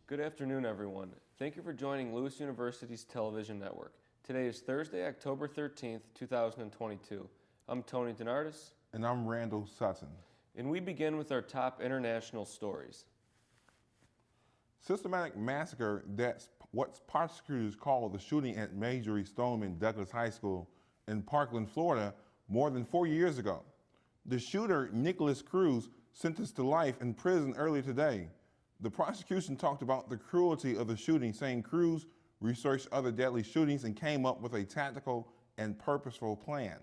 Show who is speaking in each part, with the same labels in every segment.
Speaker 1: Good afternoon, everyone. Thank you for joining Lewis University's television network. Today is Thursday, October 13th, 2022. I'm Tony Donardis.
Speaker 2: And I'm Randall Sutton.
Speaker 1: And we begin with our top international stories.
Speaker 2: Systematic massacre, that's what prosecutors call the shooting at Marjory Stoneman Douglas High School in Parkland, Florida, more than 4 years ago. The shooter, Nicholas Cruz, sentenced to life in prison earlier today. The prosecution talked about the cruelty of the shooting, saying Cruz researched other deadly shootings and came up with a tactical and purposeful plan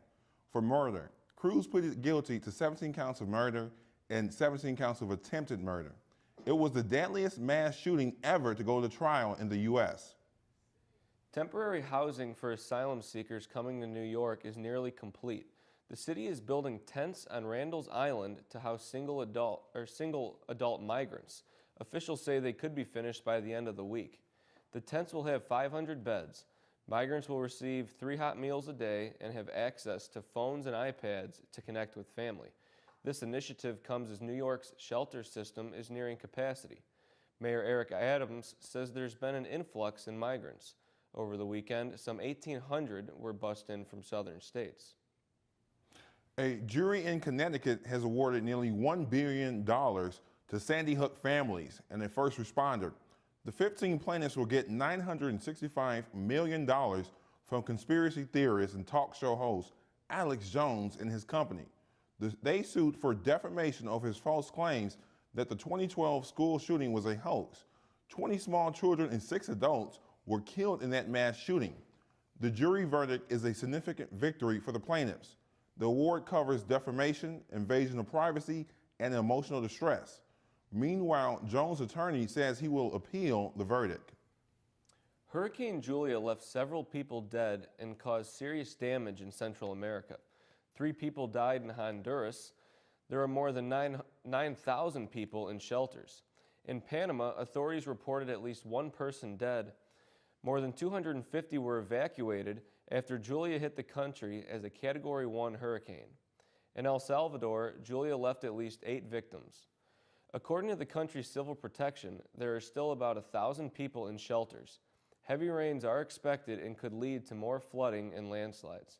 Speaker 2: for murder. Cruz pleaded guilty to 17 counts of murder and 17 counts of attempted murder. It was the deadliest mass shooting ever to go to trial in the U.S.
Speaker 1: Temporary housing for asylum seekers coming to New York is nearly complete. The city is building tents on Randall's Island to house single adult migrants. Officials say they could be finished by the end of the week. The tents will have 500 beds. Migrants will receive 3 hot meals a day and have access to phones and iPads to connect with family. This initiative comes as New York's shelter system is nearing capacity. Mayor Eric Adams says there's been an influx in migrants. Over the weekend, some 1,800 were bussed in from southern states.
Speaker 2: A jury in Connecticut has awarded nearly $1 billion to Sandy Hook families and a first responder. The 15 plaintiffs will get $965 million from conspiracy theorist and talk show host Alex Jones and his company. They sued for defamation of his false claims that the 2012 school shooting was a hoax. 20 small children and 6 adults were killed in that mass shooting. The jury verdict is a significant victory for the plaintiffs. The award covers defamation, invasion of privacy, and emotional distress. Meanwhile, Jones' attorney says he will appeal the verdict.
Speaker 1: Hurricane Julia left several people dead and caused serious damage in Central America. 3 people died in Honduras. There are more than 9,000 people in shelters. In Panama, authorities reported at least 1 person dead. More than 250 were evacuated after Julia hit the country as a Category 1 hurricane. In El Salvador, Julia left at least 8 victims. According to the country's civil protection, there are still about 1,000 people in shelters. Heavy rains are expected and could lead to more flooding and landslides.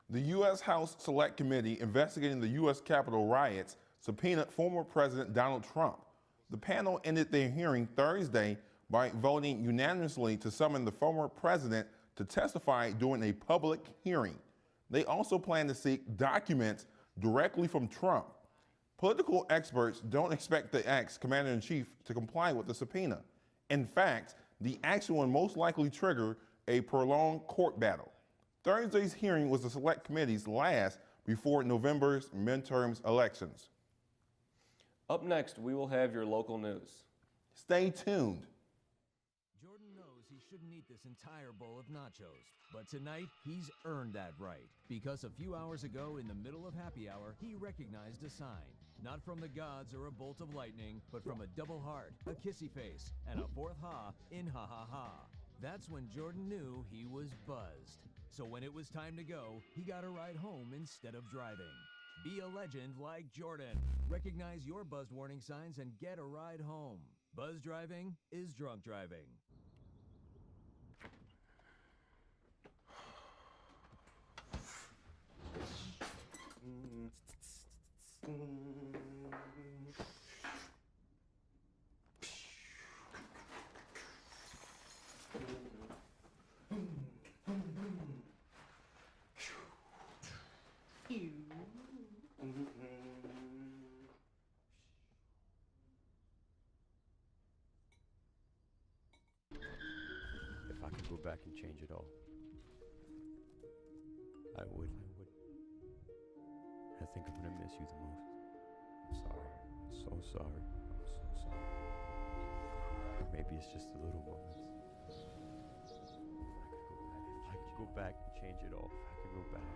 Speaker 2: The U.S. House Select Committee investigating the U.S. Capitol riots subpoenaed former President Donald Trump. The panel ended their hearing Thursday by voting unanimously to summon the former president to testify during a public hearing. They also plan to seek documents directly from Trump. Political experts don't expect the ex-commander-in-chief to comply with the subpoena. In fact, the action will most likely trigger a prolonged court battle. Thursday's hearing was the Select Committee's last before November's midterms elections.
Speaker 1: Up next, we will have your local news.
Speaker 2: Stay tuned.
Speaker 3: Jordan knows he shouldn't eat this entire bowl of nachos, but tonight he's earned that right because a few hours ago in the middle of happy hour, he recognized a sign. Not from the gods or a bolt of lightning, but from a double heart, a kissy face, and a 4th ha in ha ha ha. That's when Jordan knew he was buzzed. So when it was time to go, he got a ride home instead of driving. Be a legend like Jordan. Recognize your buzzed warning signs and get a ride home. Buzz driving is drunk driving.
Speaker 4: If I could go back and change it all, I would. I think I'm gonna miss you the most. I'm sorry. I'm so sorry. I'm so sorry. Or maybe it's just the little moments. If I could go back and change it all. If I could go back,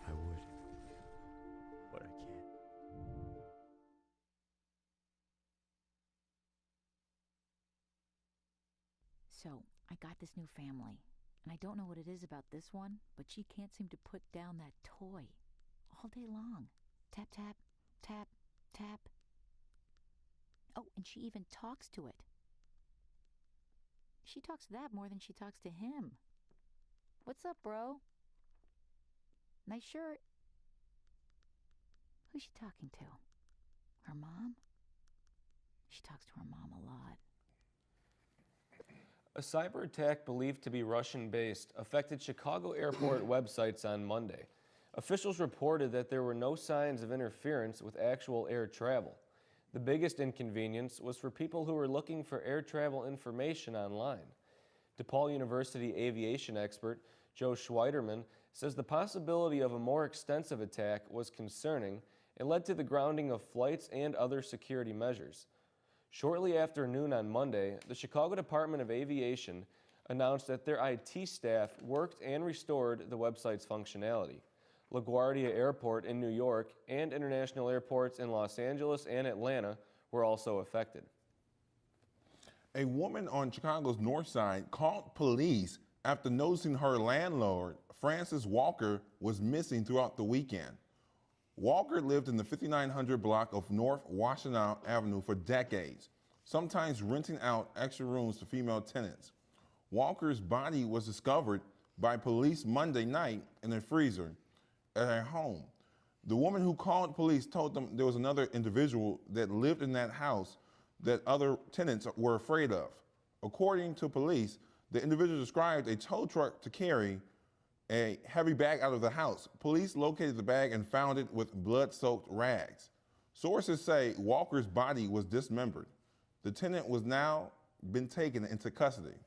Speaker 4: I would. But I can't.
Speaker 5: So, I got this new family, and I don't know what it is about this one, but she can't seem to put down that toy all day long. Tap, tap, tap, tap. Oh, and she even talks to it. She talks to that more than she talks to him. What's up, bro? Nice shirt. Who's she talking to? Her mom? She talks to her mom a lot.
Speaker 1: A cyber attack believed to be Russian-based affected Chicago airport websites on Monday. Officials reported that there were no signs of interference with actual air travel. The biggest inconvenience was for people who were looking for air travel information online. DePaul University aviation expert Joe Schweiderman says the possibility of a more extensive attack was concerning and led to the grounding of flights and other security measures. Shortly after noon on Monday, the Chicago Department of Aviation announced that their IT staff worked and restored the website's functionality. LaGuardia Airport in New York and international airports in Los Angeles and Atlanta were also affected.
Speaker 2: A woman on Chicago's north side called police after noticing her landlord, Francis Walker, was missing throughout the weekend. Walker lived in the 5900 block of North Washtenaw Avenue for decades, sometimes renting out extra rooms to female tenants. Walker's body was discovered by police Monday night in a freezer at her home. The woman who called police told them there was another individual that lived in that house that other tenants were afraid of. According to police, the individual described a tow truck to carry a heavy bag out of the house. Police located the bag and found it with blood-soaked rags. Sources say Walker's body was dismembered. The tenant was now been taken into custody.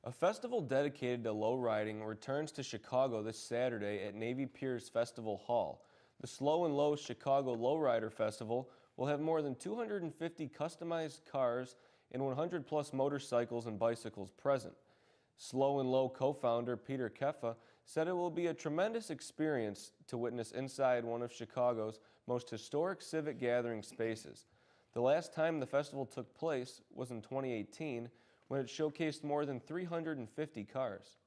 Speaker 1: A festival dedicated to lowriding returns to Chicago this Saturday at Navy Piers Festival Hall. The Slow and Low Chicago Lowrider Festival will have more than 250 customized cars and 100 plus motorcycles and bicycles present. Slow and Low co-founder Peter Keffa said it will be a tremendous experience to witness inside one of Chicago's most historic civic gathering spaces. The last time the festival took place was in 2018, when it showcased more than 350 cars.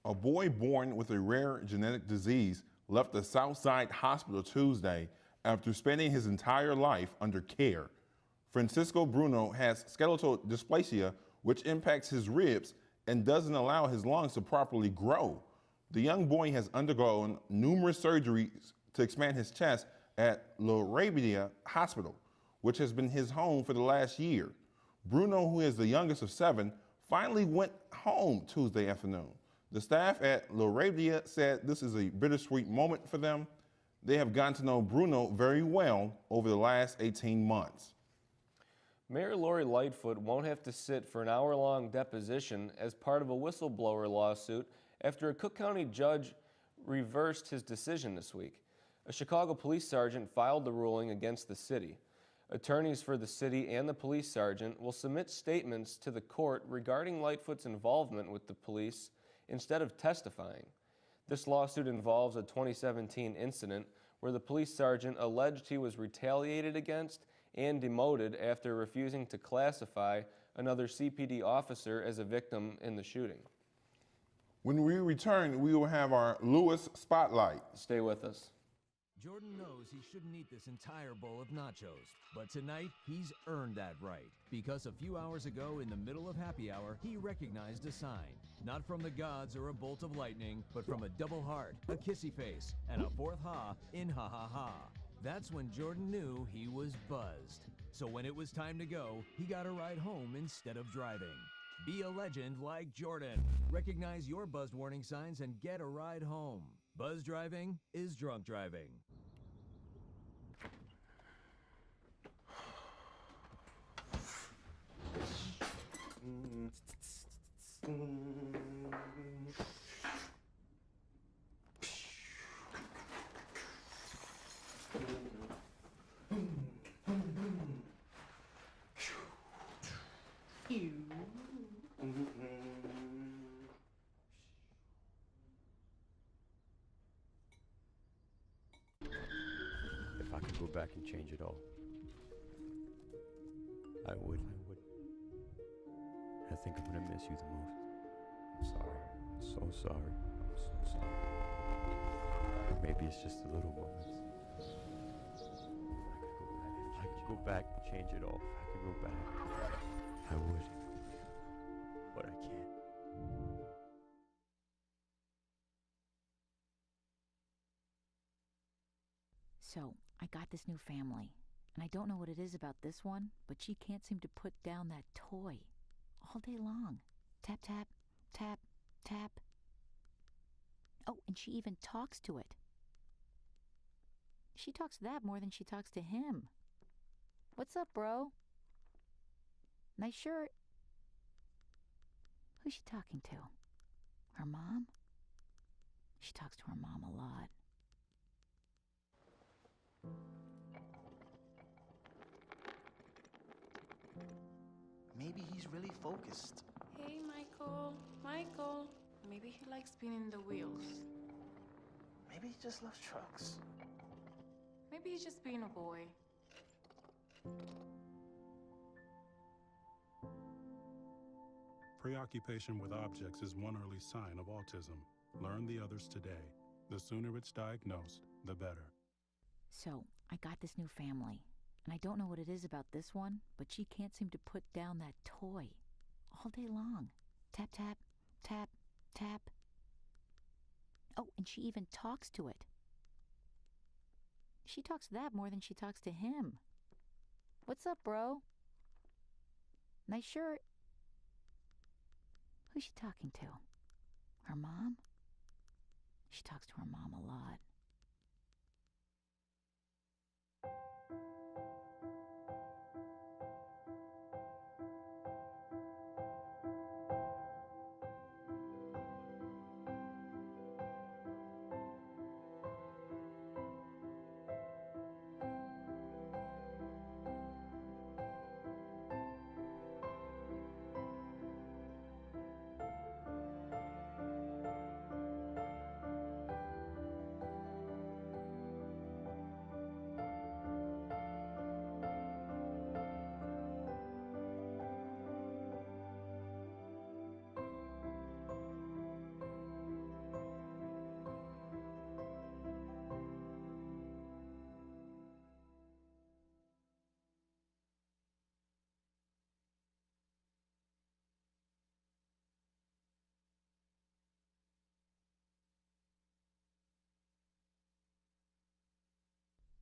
Speaker 2: A boy born with a rare genetic disease left the Southside Hospital Tuesday after spending his entire life under care. Francisco Bruno has skeletal dysplasia, which impacts his ribs and doesn't allow his lungs to properly grow. The young boy has undergone numerous surgeries to expand his chest at LaRabia Hospital, which has been his home for the last year. Bruno, who is the youngest of 7, finally went home Tuesday afternoon. The staff at LaRabia said this is a bittersweet moment for them. They have gotten to know Bruno very well over the last 18 months.
Speaker 1: Mayor Lori Lightfoot won't have to sit for an hour-long deposition as part of a whistleblower lawsuit after a Cook County judge reversed his decision this week. A Chicago police sergeant filed the ruling against the city. Attorneys for the city and the police sergeant will submit statements to the court regarding Lightfoot's involvement with the police instead of testifying. This lawsuit involves a 2017 incident where the police sergeant alleged he was retaliated against and demoted after refusing to classify another CPD officer as a victim in the shooting.
Speaker 2: When we return, we will have our Lewis Spotlight.
Speaker 1: Stay with us.
Speaker 3: Jordan knows he shouldn't eat this entire bowl of nachos, but tonight he's earned that right because a few hours ago in the middle of happy hour, he recognized a sign. Not from the gods or a bolt of lightning, but from a double heart, a kissy face, and a fourth ha in ha ha ha. That's when Jordan knew he was buzzed. So when it was time to go, he got a ride home instead of driving. Be a legend like Jordan. Recognize your buzzed warning signs and get a ride home. Buzz driving is drunk driving.
Speaker 4: If I could go back and change it all, I would. I think I'm gonna miss you the most. I'm sorry. I'm so sorry. I'm so sorry. Or maybe it's just the little moments. If I could go back. go back and change it all, if I could go back, I would. But I can't.
Speaker 5: So, I got this new family, and I don't know what it is about this one, but she can't seem to put down that toy all day long. Tap, tap, tap, tap. Oh, and she even talks to it. She talks to that more than she talks to him. What's up, bro? Nice shirt. Who's she talking to? Her mom? She talks to her mom a lot.
Speaker 6: Maybe he's really focused.
Speaker 7: Hey, Michael. Michael. Maybe he likes spinning the wheels.
Speaker 6: Maybe he just loves trucks.
Speaker 7: Maybe he's just being a boy.
Speaker 8: Preoccupation with objects is one early sign of autism. Learn the others today. The sooner it's diagnosed, the better.
Speaker 5: So, I got this new family, and I don't know what it is about this one, but she can't seem to put down that toy all day long. Tap, tap, tap, tap. Oh, and she even talks to it. She talks to that more than she talks to him. What's up, bro? Nice shirt. Who's she talking to? Her mom? She talks to her mom a lot.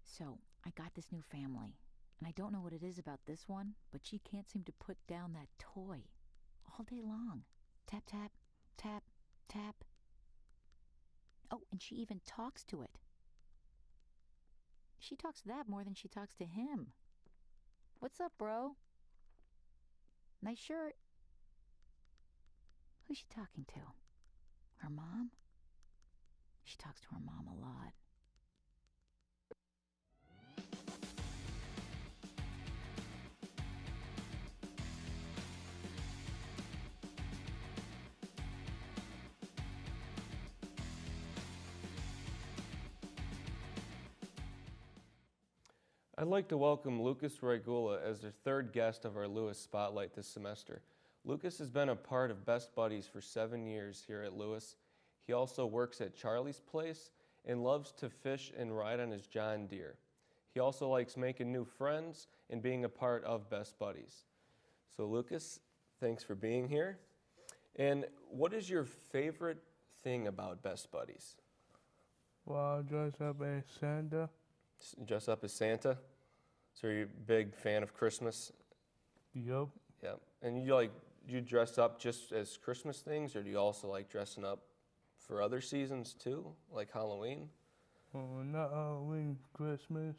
Speaker 5: So, I got this new family, and I don't know what it is about this one, but she can't seem to put down that toy all day long. Tap, tap, tap, tap. Oh, and she even talks to it. She talks to that more than she talks to him. What's up, bro? Nice shirt. Who's she talking to? Her mom? She talks to her mom a lot.
Speaker 1: I'd like to welcome Lucas Roigula as the third guest of our Lewis Spotlight this semester. Lucas has been a part of Best Buddies for 7 years here at Lewis. He also works at Charlie's Place and loves to fish and ride on his John Deere. He also likes making new friends and being a part of Best Buddies. So Lucas, thanks for being here. And what is your favorite thing about Best Buddies?
Speaker 9: Well, I dress up as Santa.
Speaker 1: Dress up as Santa? So you're a big fan of Christmas?
Speaker 9: Yup.
Speaker 1: Yeah. And you dress up just as Christmas things, or do you also like dressing up for other seasons too, like Halloween?
Speaker 9: Not Halloween, Christmas.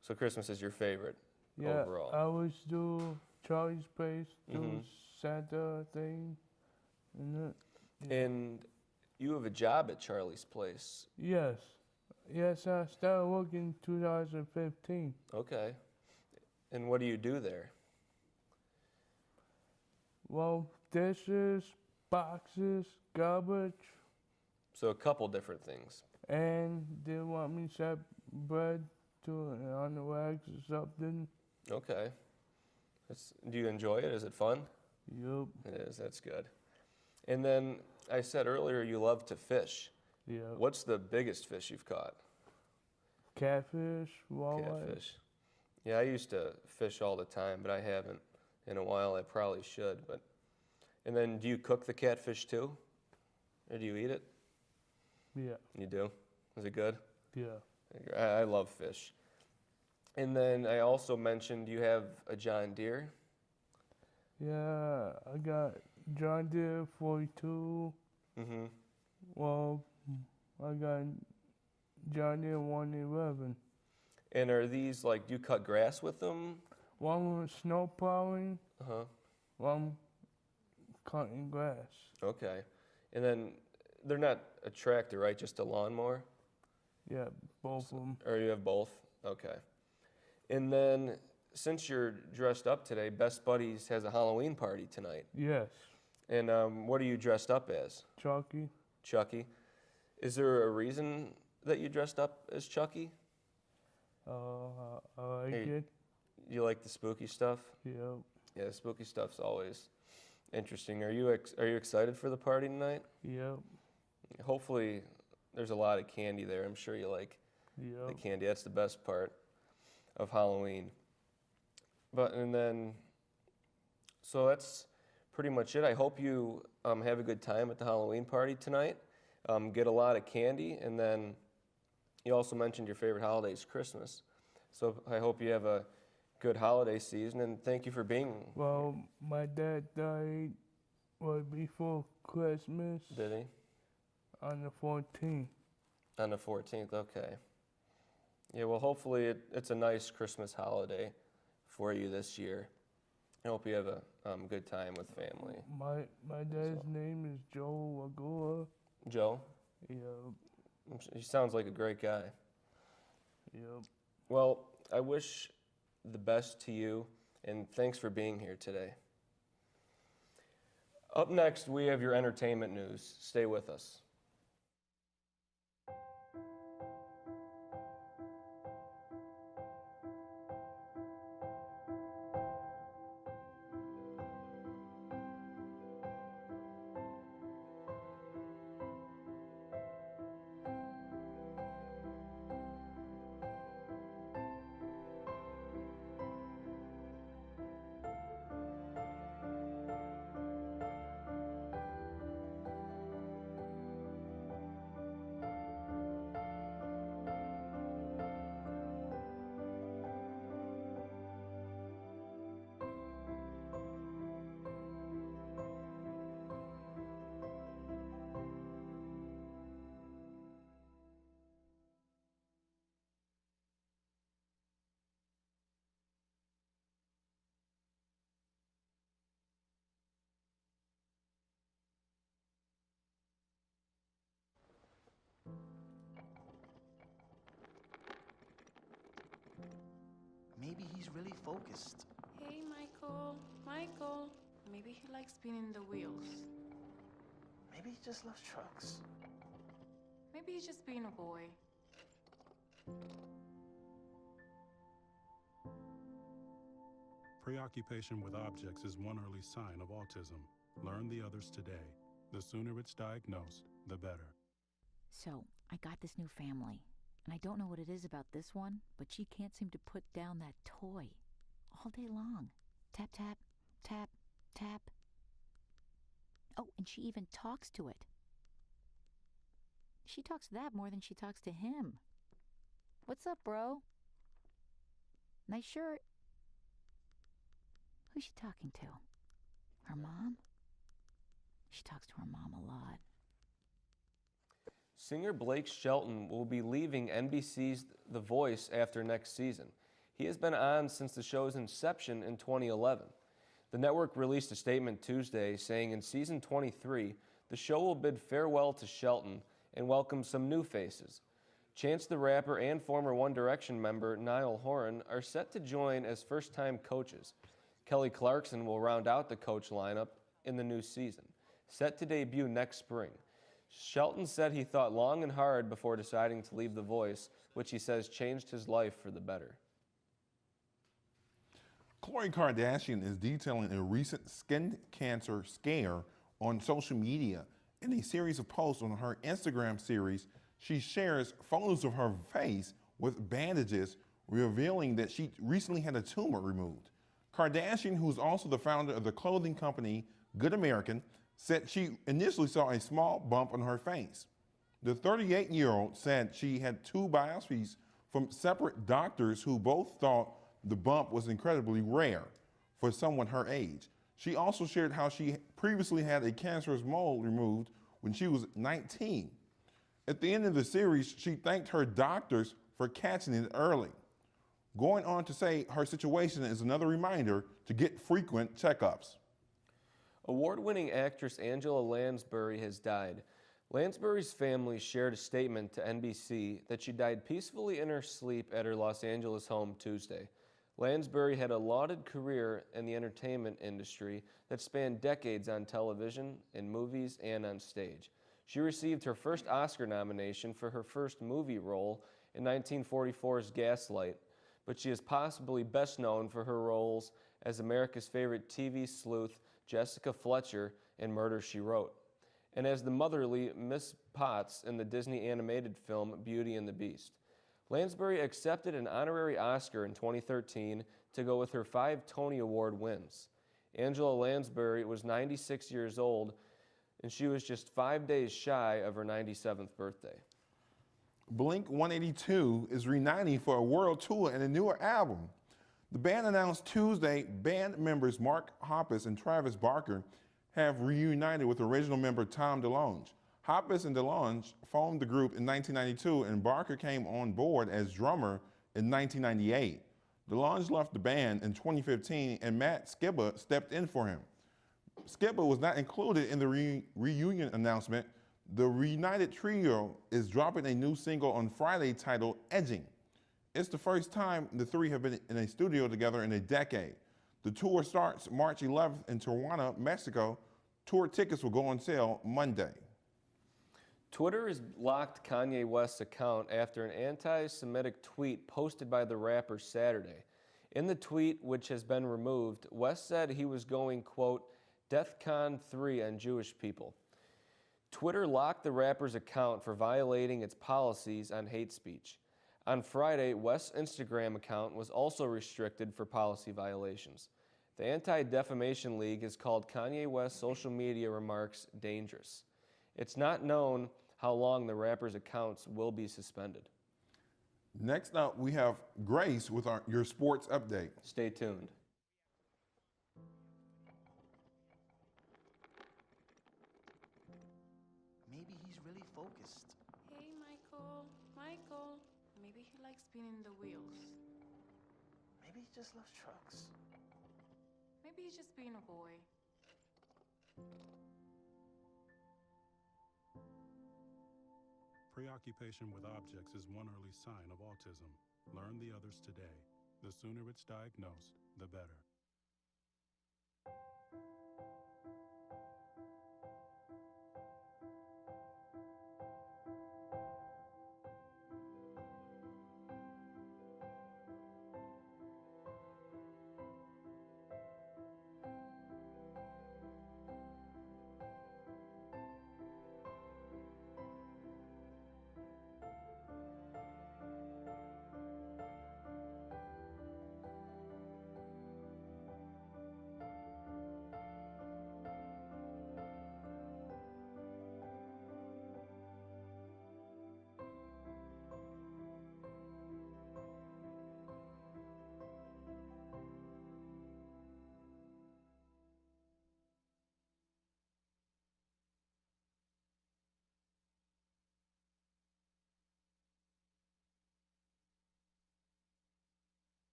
Speaker 1: So Christmas is your favorite
Speaker 9: Yeah,
Speaker 1: overall?
Speaker 9: I always do Charlie's Place, do Santa thing. And
Speaker 1: And you have a job at Charlie's Place.
Speaker 9: yes. Yes, I started working 2015.
Speaker 1: Okay. And what do you do there?
Speaker 9: Well, dishes, boxes, garbage,
Speaker 1: So a couple different things.
Speaker 9: and they want me to set bread to on the rags or something.
Speaker 1: Okay. Do you enjoy it? Is it fun?
Speaker 9: Yup.
Speaker 1: It is. That's good. And then I said earlier you love to fish.
Speaker 9: Yep.
Speaker 1: What's the biggest fish you've caught?
Speaker 9: Catfish, walleye.
Speaker 1: Catfish. Yeah, I used to fish all the time, but I haven't in a while. I probably should. And then do you cook the catfish too? Or do you eat it?
Speaker 9: Yeah,
Speaker 1: You do? Is it good?
Speaker 9: yeah.
Speaker 1: I love fish. And then I also mentioned you have a John Deere.
Speaker 9: Yeah, I got John Deere 42.
Speaker 1: Mm-hmm.
Speaker 9: Well, I got John Deere 111.
Speaker 1: And are these like, do you cut grass with them?
Speaker 9: One was snow plowing,
Speaker 1: Uh-huh.
Speaker 9: one cutting grass.
Speaker 1: Okay. And then they're not a tractor, right? Just a lawnmower?
Speaker 9: Yeah, both of them.
Speaker 1: Or you have both? Okay. And then since you're dressed up today, Best Buddies has a Halloween party tonight.
Speaker 9: Yes,
Speaker 1: And what are you dressed up as?
Speaker 9: Chucky.
Speaker 1: Chucky. Is there a reason that you dressed up as Chucky?
Speaker 9: I like
Speaker 1: Hey.
Speaker 9: it.
Speaker 1: You like the spooky stuff?
Speaker 9: Yeah,
Speaker 1: Yeah, spooky stuff's always interesting. Are you excited for the party tonight?
Speaker 9: yeah,
Speaker 1: Hopefully, there's a lot of candy there. I'm sure you like
Speaker 9: yeah.
Speaker 1: the candy. That's the best part of Halloween. So that's pretty much it. I hope you have a good time at the Halloween party tonight. Get a lot of candy, and then you also mentioned your favorite holiday is Christmas. So I hope you have a good holiday season, and thank you for being here.
Speaker 9: Well, my dad died before Christmas
Speaker 1: Did he?
Speaker 9: on the 14th.
Speaker 1: On the 14th, okay. Yeah, well, hopefully it's a nice Christmas holiday for you this year. I hope you have a good time with family.
Speaker 9: My dad's name is Joe Agua.
Speaker 1: Joe,
Speaker 9: Yeah,
Speaker 1: he sounds like a great guy.
Speaker 9: yeah.
Speaker 1: Well, I wish the best to you, and thanks for being here today. Up next, we have your entertainment news. Stay with us.
Speaker 6: Maybe he's really focused.
Speaker 7: Hey, Michael. Michael. Maybe he likes spinning the wheels.
Speaker 6: Maybe he just loves trucks.
Speaker 7: Maybe he's just being a boy.
Speaker 8: Preoccupation with objects is one early sign of autism. Learn the others today. The sooner it's diagnosed, the better.
Speaker 5: So, I got this new family, and I don't know what it is about this one, but she can't seem to put down that toy all day long. Tap, tap, tap, tap. Oh, and she even talks to it. She talks to that more than she talks to him. What's up, bro? Nice shirt. Who's she talking to? Her mom? She talks to her mom a lot.
Speaker 1: Singer Blake Shelton will be leaving NBC's The Voice after next season. He has been on since the show's inception in 2011. The network released a statement Tuesday saying in season 23, the show will bid farewell to Shelton and welcome some new faces. Chance the Rapper and former One Direction member Niall Horan are set to join as first-time coaches. Kelly Clarkson will round out the coach lineup in the new season, set to debut next spring. Shelton said he thought long and hard before deciding to leave The Voice, which he says changed his life for the better.
Speaker 2: Khloe Kardashian is detailing a recent skin cancer scare on social media. In a series of posts on her Instagram series, she shares photos of her face with bandages revealing that she recently had a tumor removed. Kardashian, who's also the founder of the clothing company Good American, said she initially saw a small bump on her face. The 38-year-old said she had two biopsies from separate doctors who both thought the bump was incredibly rare for someone her age. She also shared how she previously had a cancerous mole removed when she was 19. At the end of the series, she thanked her doctors for catching it early, going on to say her situation is another reminder to get frequent checkups.
Speaker 1: Award-winning actress Angela Lansbury has died. Lansbury's family shared a statement to NBC that she died peacefully in her sleep at her Los Angeles home Tuesday. Lansbury had a lauded career in the entertainment industry that spanned decades on television, in movies, and on stage. She received her first Oscar nomination for her first movie role in 1944's Gaslight, but she is possibly best known for her roles as America's favorite TV sleuth Jessica Fletcher in Murder, She Wrote, and as the motherly Miss Potts in the Disney animated film Beauty and the Beast. Lansbury accepted an honorary Oscar in 2013 to go with her 5 Tony Award wins. Angela Lansbury was 96 years old, and she was just 5 days shy of her 97th birthday.
Speaker 2: Blink-182 is reuniting for a world tour and a newer album. The band announced Tuesday band members Mark Hoppus and Travis Barker have reunited with original member Tom DeLonge. Hoppus and DeLonge formed the group in 1992, and Barker came on board as drummer in 1998. DeLonge left the band in 2015, and Matt Skiba stepped in for him. Skiba was not included in the reunion announcement. The reunited trio is dropping a new single on Friday titled Edging. It's the first time the three have been in a studio together in a decade. The tour starts March 11th in Tijuana, Mexico. Tour tickets will go on sale Monday.
Speaker 1: Twitter has blocked Kanye West's account after an anti-Semitic tweet posted by the rapper Saturday. In the tweet, which has been removed, West said he was going, quote, DEFCON 3 on Jewish people. Twitter locked the rapper's account for violating its policies on hate speech. On Friday, West's Instagram account was also restricted for policy violations. The Anti-Defamation League has called Kanye West's social media remarks dangerous. It's not known how long the rapper's accounts will be suspended.
Speaker 2: Next up, we have Grace with your sports update.
Speaker 1: Stay tuned.
Speaker 6: Maybe he's really focused.
Speaker 7: Hey, Michael. Michael. Maybe he likes spinning the wheels.
Speaker 6: Maybe he just loves trucks.
Speaker 7: Maybe he's just being a boy.
Speaker 8: Preoccupation with objects is one early sign of autism. Learn the others today. The sooner it's diagnosed, the better.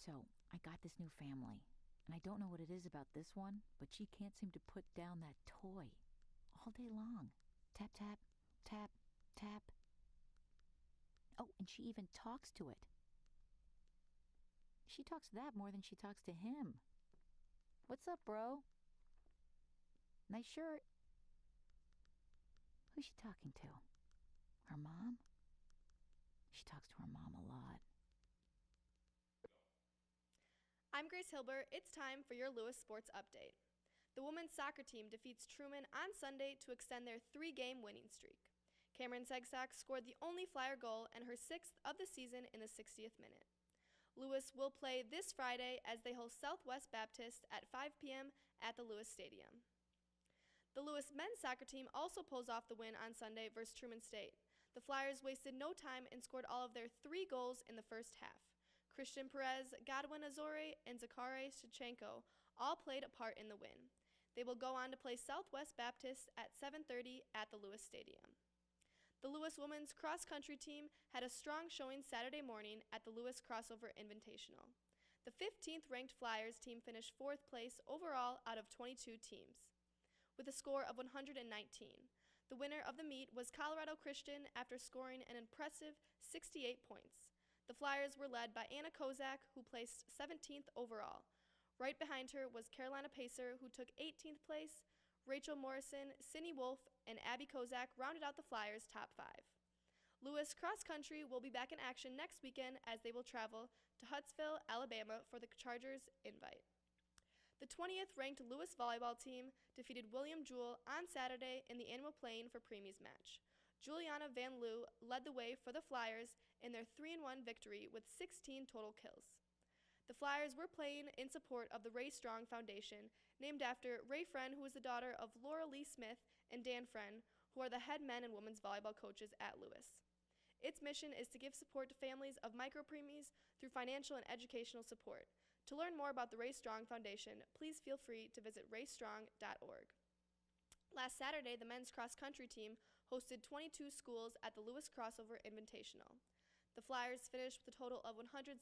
Speaker 5: So, I got this new family, and I don't know what it is about this one, but she can't seem to put down that toy all day long. Tap, tap, tap, tap. Oh, and she even talks to it. She talks to that more than she talks to him. What's up, bro? Nice shirt. Who's she talking to? Her mom? She talks to her mom a lot.
Speaker 10: I'm Grace Hilbert. It's time for your Lewis Sports Update. The women's soccer team defeats Truman on Sunday to extend their 3-game winning streak. Cameron Segsack scored the only Flyer goal and her 6th of the season in the 60th minute. Lewis will play this Friday as they host Southwest Baptist at 5 p.m. at the Lewis Stadium. The Lewis men's soccer team also pulls off the win on Sunday versus Truman State. The Flyers wasted no time and scored all of their 3 goals in the first half. Christian Perez, Godwin Azore, and Zakare Shevchenko all played a part in the win. They will go on to play Southwest Baptist at 7:30 at the Lewis Stadium. The Lewis women's cross-country team had a strong showing Saturday morning at the Lewis Crossover Invitational. The 15th ranked Flyers team finished 4th place overall out of 22 teams, with a score of 119. The winner of the meet was Colorado Christian after scoring an impressive 68 points. The Flyers were led by Anna Kozak, who placed 17th overall. Right behind her was Carolina Pacer, who took 18th place. Rachel Morrison, Cindy Wolf, and Abby Kozak rounded out the Flyers' top 5. Lewis Cross Country will be back in action next weekend as they will travel to Huntsville, Alabama for the Chargers Invite. The 20th ranked Lewis volleyball team defeated William Jewell on Saturday in the Animal Plain for Premies match. Juliana Van Loo led the way for the Flyers in their 3-1 victory with 16 total kills. The Flyers were playing in support of the Ray Strong Foundation, named after Ray Friend, who is the daughter of Laura Lee Smith and Dan Friend, who are the head men and women's volleyball coaches at Lewis. Its mission is to give support to families of micro-preemies through financial and educational support. To learn more about the Ray Strong Foundation, please feel free to visit raystrong.org. Last Saturday, the men's cross-country team hosted 22 schools at the Lewis Crossover Invitational. The Flyers finished with a total of 178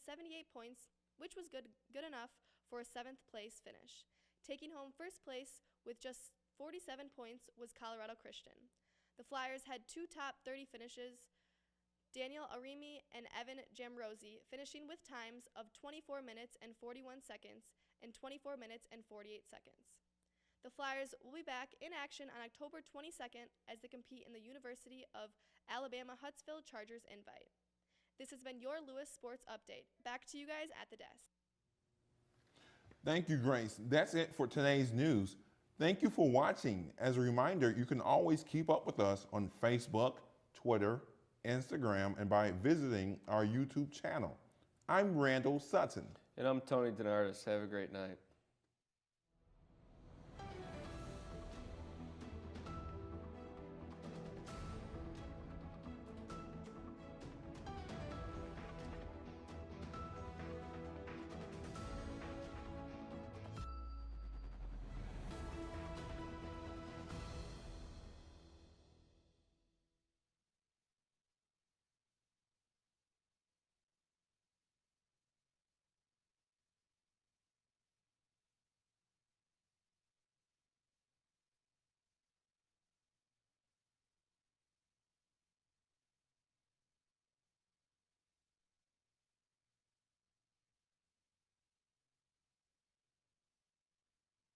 Speaker 10: points, which was good enough for a 7th place finish. Taking home first place with just 47 points was Colorado Christian. The Flyers had 2 top 30 finishes, Daniel Arimi and Evan Jamrosi finishing with times of 24 minutes and 41 seconds and 24 minutes and 48 seconds. The Flyers will be back in action on October 22nd as they compete in the University of Alabama Huntsville Chargers Invite. This has been your Lewis Sports Update. Back to you guys at the desk.
Speaker 2: Thank you, Grace. That's it for today's news. Thank you for watching. As a reminder, you can always keep up with us on Facebook, Twitter, Instagram, and by visiting our YouTube channel. I'm Randall Sutton.
Speaker 1: And I'm Tony DeNardis. Have a great night.